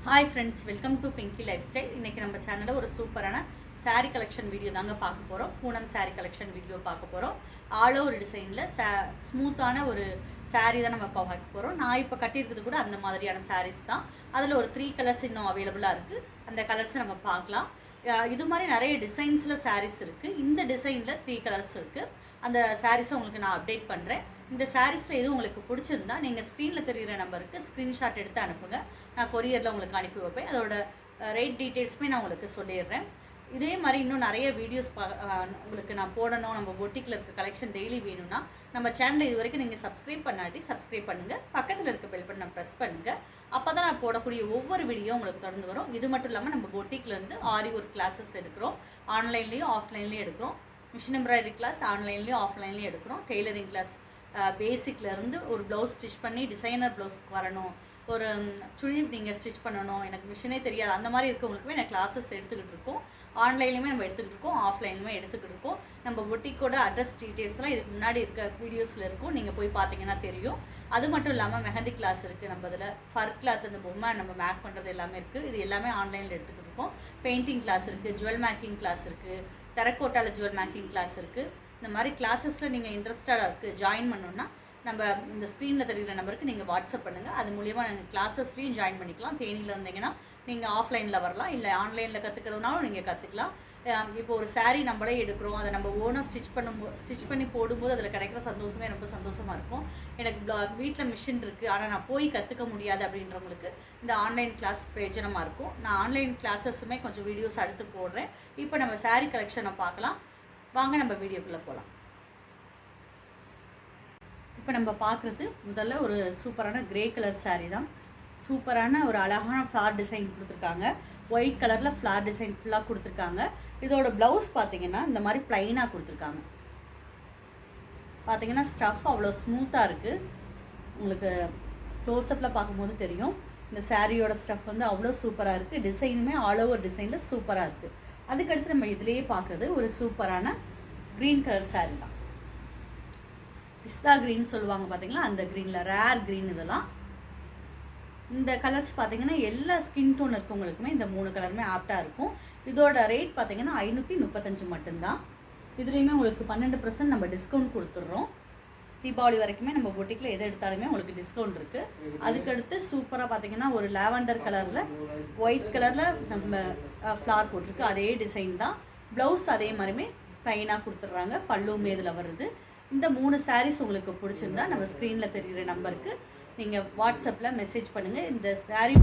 Hi friends, welcome to Pinki life style. இன்றைக்கி நம்ம சேனலில் ஒரு சூப்பரான சாரீ கலெக்ஷன் வீடியோ தாங்க பார்க்க போகிறோம். பூனம் சாரீ கலெக்ஷன் வீடியோ பார்க்க போகிறோம். ஆல் ஓவர் டிசைனில் ஸ்மூத்தான ஒரு சாரீ தான் நம்ம பார்க்க போகிறோம். நான் இப்போ கட்டியிருக்கிறது கூட அந்த மாதிரியான சாரீஸ் தான். அதில் ஒரு 3 கலர்ஸ் இன்னும் அவைலபிளாக இருக்குது. அந்த கலர்ஸை நம்ம பார்க்கலாம். இது மாதிரி நிறைய டிசைன்ஸில் சாரீஸ் இருக்குது. இந்த டிசைனில் 3 கலர்ஸ் இருக்குது. அந்த சாரீஸை உங்களுக்கு நான் அப்டேட் பண்ணுறேன். இந்த சாரீஸில் எதுவும் உங்களுக்கு பிடிச்சிருந்தா நீங்கள் ஸ்க்ரீனில் தெரிகிற நம்பருக்கு ஸ்க்ரீன்ஷாட் எடுத்து அனுப்புங்க. நான் கொரியரில் உங்களுக்கு அனுப்பி வைப்பேன். அதோட ரேட் டீட்டெயில்ஸுமே நான் உங்களுக்கு சொல்லிடுறேன். இதே மாதிரி இன்னும் நிறைய வீடியோஸ் உங்களுக்கு நான் போடணும். நம்ம பொட்டிக்கில் இருக்க கலெக்ஷன் டெய்லி வேணும்னா நம்ம சேனலில் இது வரைக்கும் நீங்கள் சப்ஸ்கிரைப் பண்ணாட்டி சப்ஸ்கிரைப் பண்ணுங்கள். பக்கத்தில் இருக்க பெல் பட்டனை ப்ரெஸ் பண்ணுங்கள். அப்போ தான் நான் போடக்கூடிய ஒவ்வொரு வீடியோ உங்களுக்கு தொடர்ந்து வரும். இது மட்டும் இல்லாமல் நம்ம பொட்டிக்லேருந்து ஆரி ஒர்க் கிளாஸஸ் எடுக்கிறோம். ஆன்லைன்லேயும் ஆஃப்லைன்லேயும் எடுக்கிறோம். மிஷின் எம்ப்ராய்டரி கிளாஸ் ஆன்லைன்லேயும் ஆஃப்லைன்லேயும் எடுக்கிறோம். டெய்லரிங் கிளாஸ் பேசிக்லேருந்து ஒரு ப்ளவுஸ் ஸ்டிச் பண்ணி டிசைனர் ப்ளவுஸ்க்கு வரணும், ஒரு சுடி நீங்கள் ஸ்டிச் பண்ணணும், எனக்கு மிஷினே தெரியாது, அந்த மாதிரி இருக்கவங்களுக்குமே நான் கிளாஸஸ் எடுத்துக்கிட்டு இருக்கோம். ஆன்லைன்லையுமே நம்ம எடுத்துக்கிட்டு இருக்கோம், ஆஃப்லைன்லுமே எடுத்துக்கிட்டு இருக்கோம். நம்ம பொட்டிக்கோட அட்ரஸ் டீட்டெயில்ஸ்லாம் இதுக்கு முன்னாடி இருக்க வீடியோஸில் இருக்கும், நீங்கள் போய் பார்த்தீங்கன்னா தெரியும். அது மட்டும் இல்லாமல் மெஹந்தி கிளாஸ் இருக்குது. நம்ம இதில் ஃபர் கிளாத் அந்த பொம்மை நம்ம மேக் பண்ணுறது எல்லாமே இருக்குது. இது எல்லாமே ஆன்லைனில் எடுத்துக்கிட்டு இருக்கோம். பெயிண்டிங் கிளாஸ் இருக்குது, ஜுவல் மேக்கிங் கிளாஸ் இருக்குது, டெரக்கோட்டாவில் ஜுவல் மேக்கிங் கிளாஸ் இருக்குது. இந்த மாதிரி கிளாஸஸில் நீங்கள் இன்ட்ரெஸ்டடாக இருக்குது ஜாயின் பண்ணணுன்னா நம்ம இந்த ஸ்க்ரீனில் தெரிகிற நம்பருக்கு நீங்கள் வாட்ஸ்அப் பண்ணுங்கள். அது மூலிமா நாங்கள் கிளாஸஸ்லேயும் ஜாயின் பண்ணிக்கலாம். தேனியில் இருந்தீங்கன்னா நீங்கள் ஆஃப்லைனில் வரலாம், இல்லை ஆன்லைனில் கற்றுக்கிறதுனாலும் நீங்கள் கற்றுக்கலாம். இப்போ ஒரு சாரீ நம்மளே எடுக்கிறோம், அதை நம்ம ஓனாக ஸ்டிச் பண்ணி போடும்போது அதில் கிடைக்கிற சந்தோஷமே ரொம்ப சந்தோஷமாக இருக்கும். எனக்கு வீட்டில் மிஷின் இருக்குது, ஆனால் நான் போய் கற்றுக்க முடியாது அப்படின்றவங்களுக்கு இந்த ஆன்லைன் கிளாஸ் பிரயோஜனமாக இருக்கும். நான் ஆன்லைன் கிளாஸஸுமே கொஞ்சம் வீடியோஸ் அடுத்து போடுறேன். இப்போ நம்ம சாரீ கலெக்ஷனை பார்க்கலாம். வாங்க நம்ம வீடியோக்குள்ளே போகலாம். இப்போ நம்ம பார்க்குறது முதல்ல ஒரு சூப்பரான கிரே கலர் சாரீ தான். சூப்பரான ஒரு அழகான ஃப்ளார் டிசைன் கொடுத்துருக்காங்க. ஒயிட் கலரில் ஃப்ளார் டிசைன் ஃபுல்லாக கொடுத்துருக்காங்க. இதோட ப்ளவுஸ் பார்த்தீங்கன்னா இந்த மாதிரி ப்ளைனாக கொடுத்துருக்காங்க. பார்த்தீங்கன்னா ஸ்டஃப் அவ்வளோ ஸ்மூத்தாக இருக்குது. உங்களுக்கு க்ளோஸ்அப்பில் பார்க்கும்போது தெரியும். இந்த சாரியோட ஸ்டஃப் வந்து அவ்வளோ சூப்பராக இருக்குது. டிசைனுமே ஆல் ஓவர் டிசைனில் சூப்பராக இருக்குது. அதுக்கடுத்து நம்ம இதிலேயே பார்க்குறது ஒரு சூப்பரான க்ரீன் கலர் சாரீ தான். பிஸ்தா க்ரீன் சொல்லுவாங்க பார்த்தீங்களா, அந்த க்ரீனில் ரேர் க்ரீன். இதெல்லாம் இந்த கலர்ஸ் பார்த்தீங்கன்னா எல்லா ஸ்கின் டோன் இருக்கவங்களுக்குமே இந்த 3 கலருமே ஆப்டாக இருக்கும். இதோட ரேட் பார்த்தீங்கன்னா 535 மட்டும்தான். இதுலேயுமே உங்களுக்கு 12% நம்ம டிஸ்கவுண்ட் கொடுத்துட்றோம். தீபாவளி வரைக்குமே நம்ம பொட்டிக்கில் எது எடுத்தாலுமே உங்களுக்கு டிஸ்கவுண்ட் இருக்குது. அதுக்கடுத்து சூப்பராக பார்த்தீங்கன்னா ஒரு லாவெண்டர் கலரில் ஒயிட் கலரில் நம்ம ஃப்ளார் போட்டிருக்கு. அதே டிசைன் தான். ப்ளவுஸ் அதே மாதிரியுமே ப்ளைனாக கொடுத்துட்றாங்க. பல்லுமே இதில் வருது. இந்த 3 சாரீஸ் உங்களுக்கு பிடிச்சிருந்தா நம்ம ஸ்க்ரீனில் தெரிகிற நம்பருக்கு நீங்கள் வாட்ஸ்அப்பில் மெசேஜ் பண்ணுங்கள். இந்த சாரீ